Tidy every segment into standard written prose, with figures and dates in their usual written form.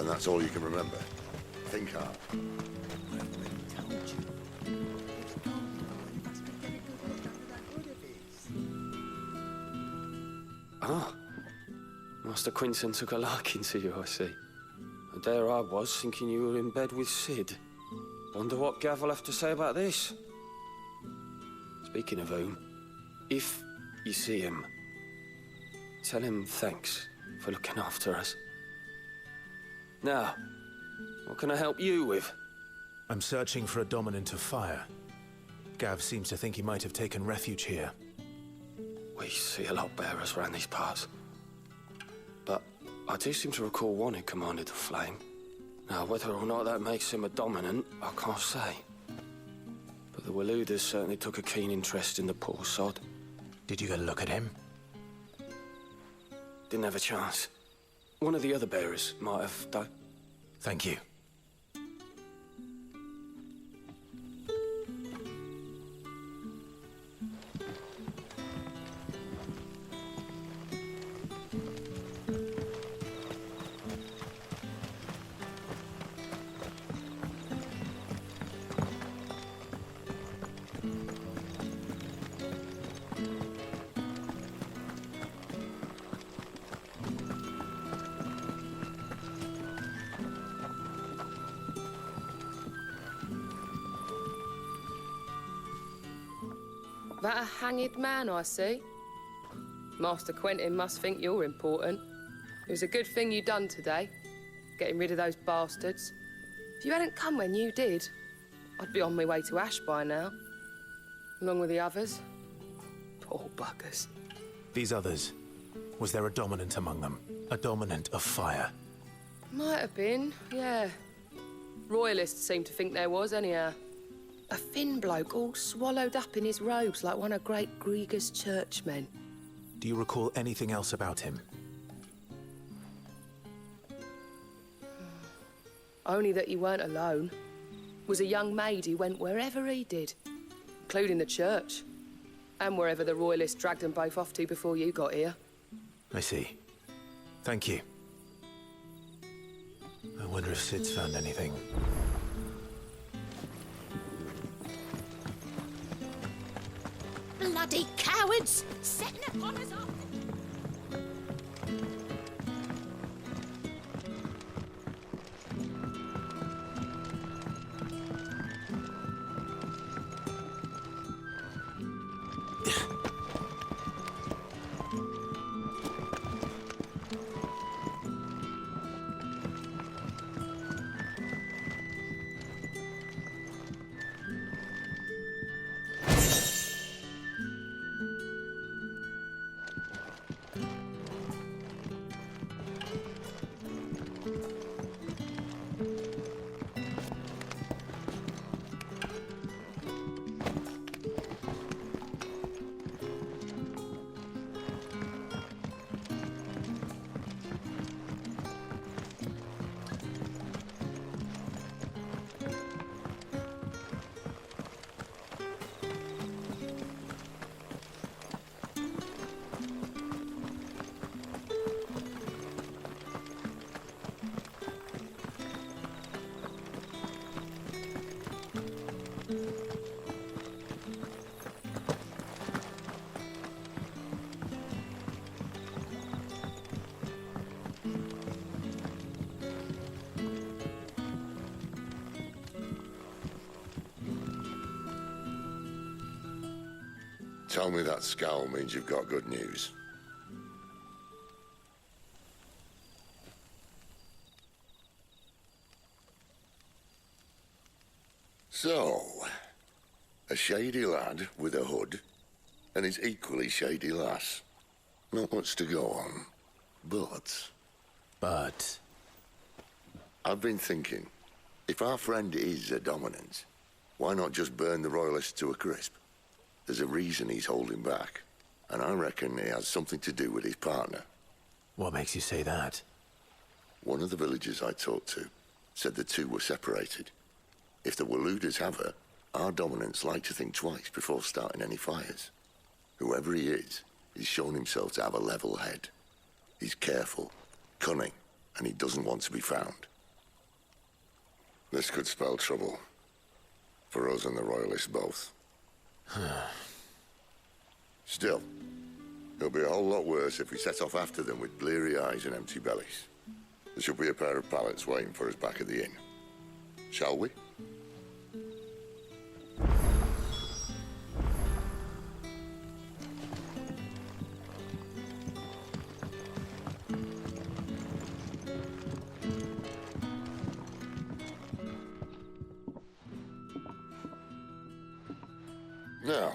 And that's all you can remember? Think hard. Ah, Master Quinton took a liking to you, I see. And there I was, thinking you were in bed with Sid. Wonder what Gav will have to say about this. Speaking of whom, if you see him, tell him thanks for looking after us. Now, what can I help you with? I'm searching for a dominant of fire. Gav seems to think he might have taken refuge here. We see a lot bearers around these parts. But I do seem to recall one who commanded the flame. Now, whether or not that makes him a dominant, I can't say. But the Waluders certainly took a keen interest in the poor sod. Did you get a look at him? Didn't have a chance. One of the other bearers might have, though. Thank you. That a hanged man, I see. Master Quentin must think you're important. It was a good thing you done today, getting rid of those bastards. If you hadn't come when you did, I'd be on my way to Ash by now, along with the others. Poor buggers. These others, was there a dominant among them? A dominant of fire? Might have been, yeah. Royalists seem to think there was, anyhow. A thin bloke all swallowed up in his robes like one of Great Gregor's churchmen. Do you recall anything else about him? Only that he weren't alone. Was a young maid who went wherever he did, including the church, and wherever the Royalists dragged them both off to before you got here. I see. Thank you. I wonder if Sid's found anything. Bloody cowards! Setting upon us after... Tell me that scowl means you've got good news. So, a shady lad with a hood, and his equally shady lass. Not much to go on, but... I've been thinking, if our friend is a dominant, why not just burn the Royalists to a crisp? There's a reason he's holding back, and I reckon he has something to do with his partner. What makes you say that? One of the villagers I talked to said the two were separated. If the Waluders have her, our dominants like to think twice before starting any fires. Whoever he is, he's shown himself to have a level head. He's careful, cunning, and he doesn't want to be found. This could spell trouble. For us and the Royalists both. Still, it'll be a whole lot worse if we set off after them with bleary eyes and empty bellies. There should be a pair of pallets waiting for us back at the inn. Shall we? Now,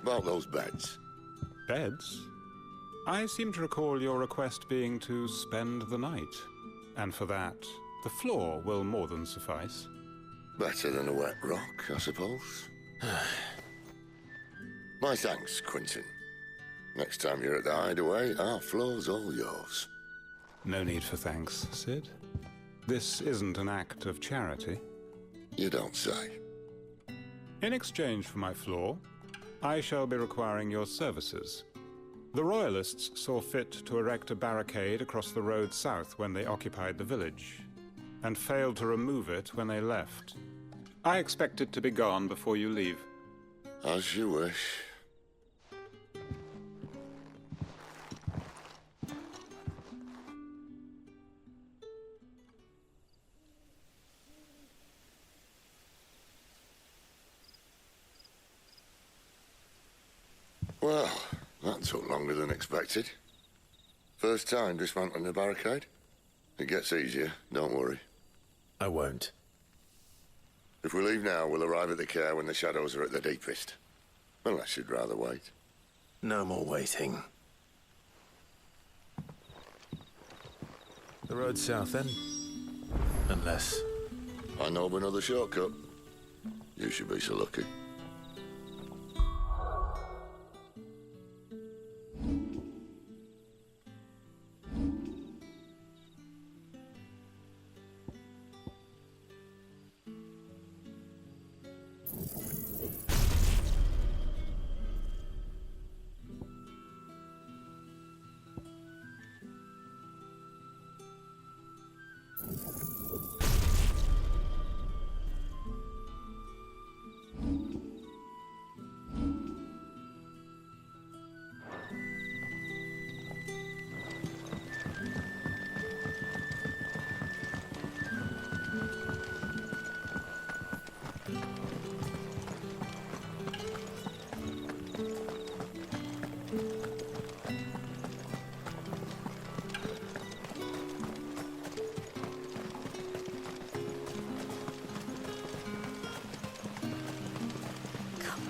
about those beds. Beds? I seem to recall your request being to spend the night. And for that, the floor will more than suffice. Better than a wet rock, I suppose. My thanks, Quentin. Next time you're at the hideaway, our floor's all yours. No need for thanks, Sid. This isn't an act of charity. You don't say. In exchange for my floor, I shall be requiring your services. The Royalists saw fit to erect a barricade across the road south when they occupied the village, and failed to remove it when they left. I expect it to be gone before you leave. As you wish. Well, that took longer than expected. First time dismantling the barricade? It gets easier, don't worry. I won't. If we leave now, we'll arrive at the care when the shadows are at their deepest. Unless you'd rather wait. No more waiting. The road south, then? Unless... I know of another shortcut. You should be so lucky.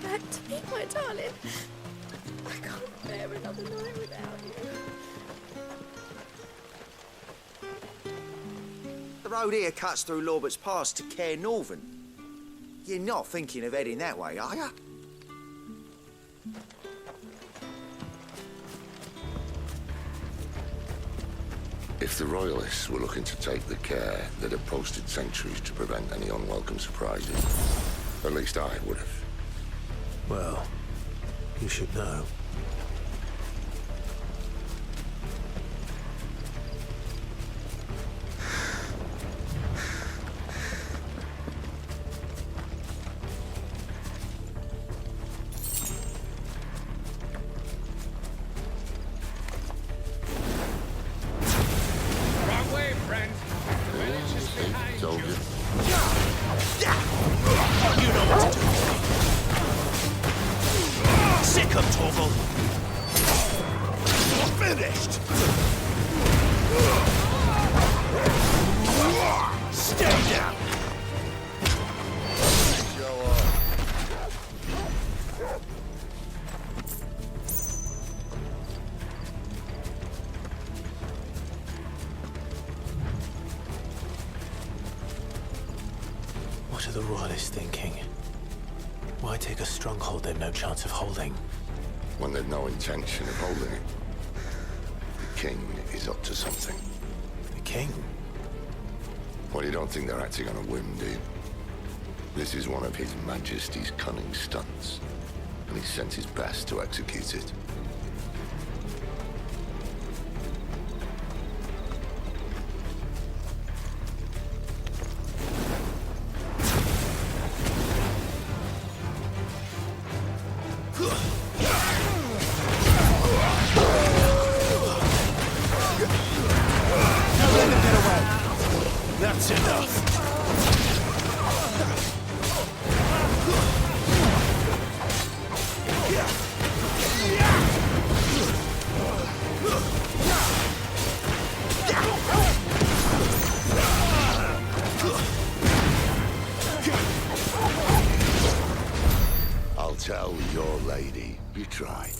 Back to me, my darling. I can't bear another night without you. The road here cuts through Lorbert's Pass to Care Northern. You're not thinking of heading that way, are you? If the Royalists were looking to take the care, they'd have posted sentries to prevent any unwelcome surprises. At least I would have. Well, you should know. Wrong way, friend. The village is behind Told you. you. You know what to do. Sick of Torgal. You're finished. Stay down. Show off. What are the Royalists thinking? Why take a stronghold they've no chance of holding? When they've no intention of holding it. The king is up to something. The king? Well, you don't think they're acting on a whim, do you? This is one of His Majesty's cunning stunts, and he's sent his best to execute it. That's enough! I'll tell your lady. You tried.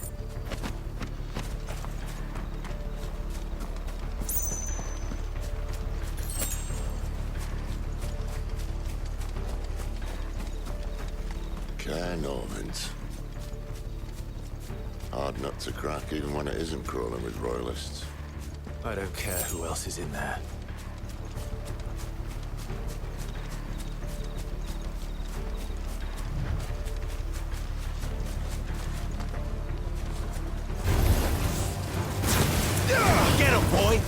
Norvins. Hard nut to crack, even when it isn't crawling with royalists. I don't care who else is in there. Get him, boy!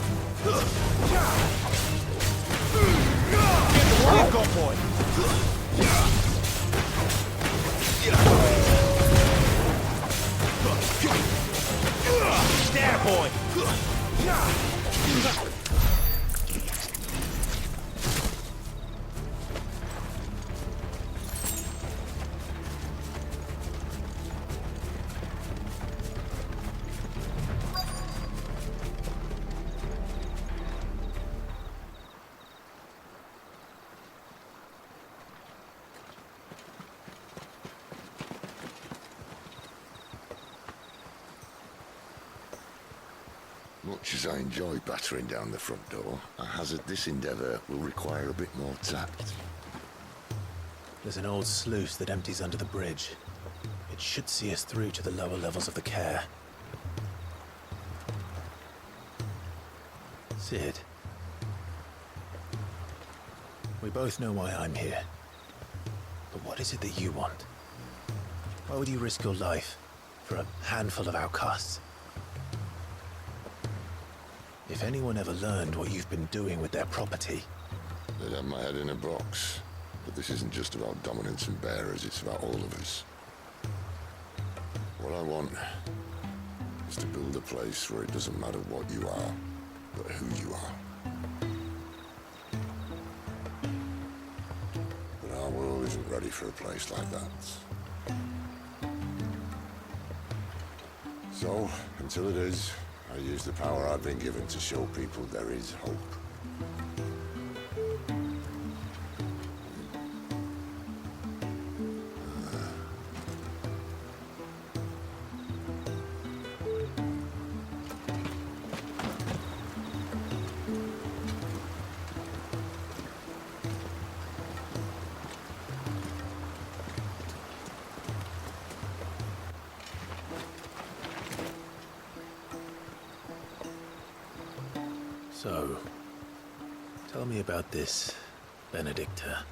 Get the warrior gun, boy! There, boy! Much as I enjoy battering down the front door, I hazard this endeavour will require a bit more tact. There's an old sluice that empties under the bridge. It should see us through to the lower levels of the care. Sid. We both know why I'm here. But what is it that you want? Why would you risk your life for a handful of outcasts? If anyone ever learned what you've been doing with their property... They'd have my head in a box. But this isn't just about dominance and bearers, it's about all of us. What I want is to build a place where it doesn't matter what you are, but who you are. But our world isn't ready for a place like that. So, until it is, I use the power I've been given to show people there is hope. So, tell me about this Benedicta.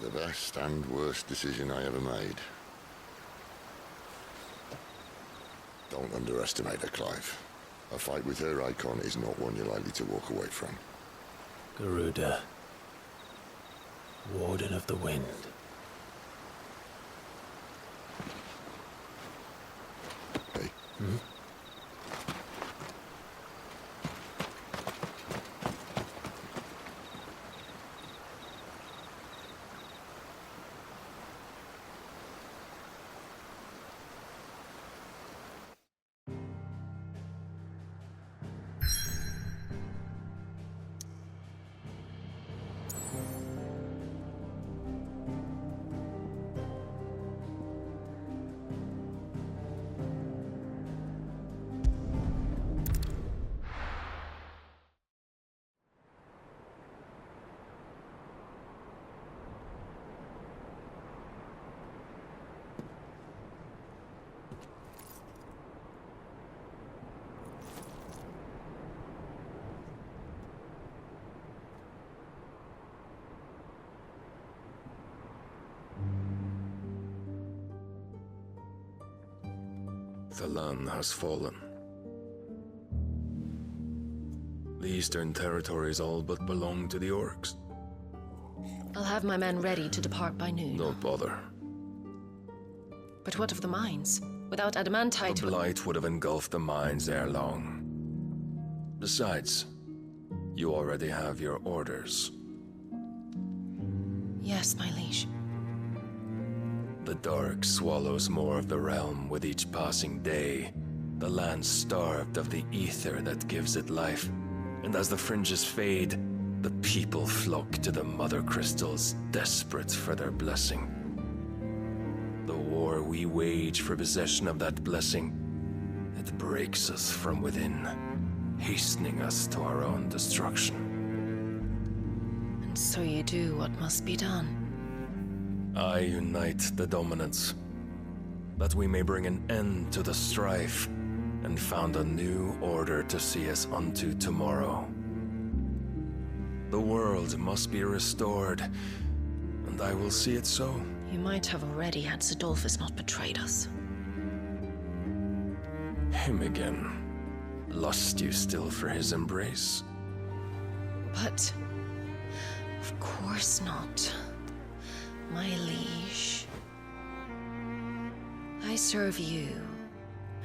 The best and worst decision I ever made. Don't underestimate her, Clive. A fight with her icon is not one you're likely to walk away from. Garuda. Warden of the Wind. Hey. Hmm? The land has fallen. The eastern territories all but belong to the orcs. I'll have my men ready to depart by noon. Don't bother. But what of the mines? Without adamantite... The blight would have engulfed the mines ere long. Besides, You already have your orders. Yes, my liege. The dark swallows more of the realm with each passing day. The land starved of the ether that gives it life. And as the fringes fade, the people flock to the mother crystals, desperate for their blessing. The war we wage for possession of that blessing, it breaks us from within, hastening us to our own destruction. And so you do what must be done. I unite the dominants, that we may bring an end to the strife, and found a new order to see us unto tomorrow. The world must be restored, and I will see it so. You might have already had Sidolphus not betrayed us. Him again. Lust you still for his embrace? But... of course not. My liege. I serve you,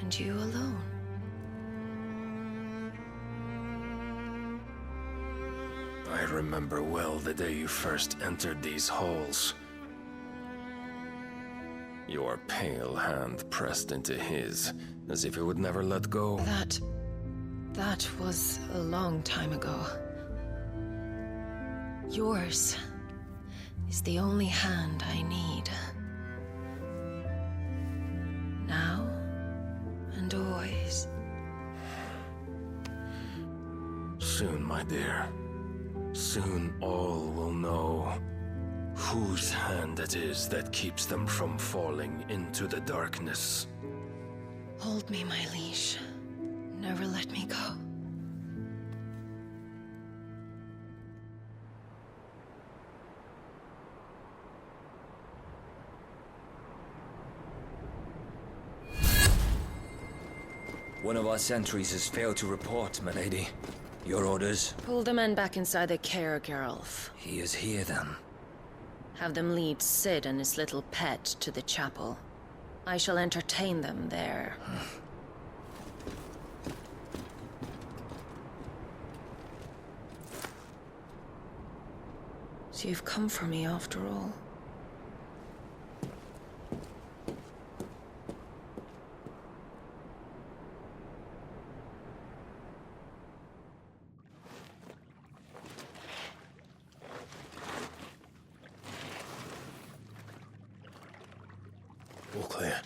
and you alone. I remember well the day you first entered these halls. Your pale hand pressed into his, as if it would never let go. That was a long time ago. Yours is the only hand I need. Now and always. Soon, my dear. Soon all will know whose hand it is that keeps them from falling into the darkness. Hold me, my liege. Never let me go. One of our sentries has failed to report, my lady. Your orders? Pull the men back inside their care, Geralf. He is here, then. Have them lead Sid and his little pet to the chapel. I shall entertain them there. So you've come for me after all. All clear.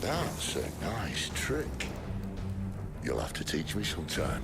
That's a nice trick. You'll have to teach me sometime.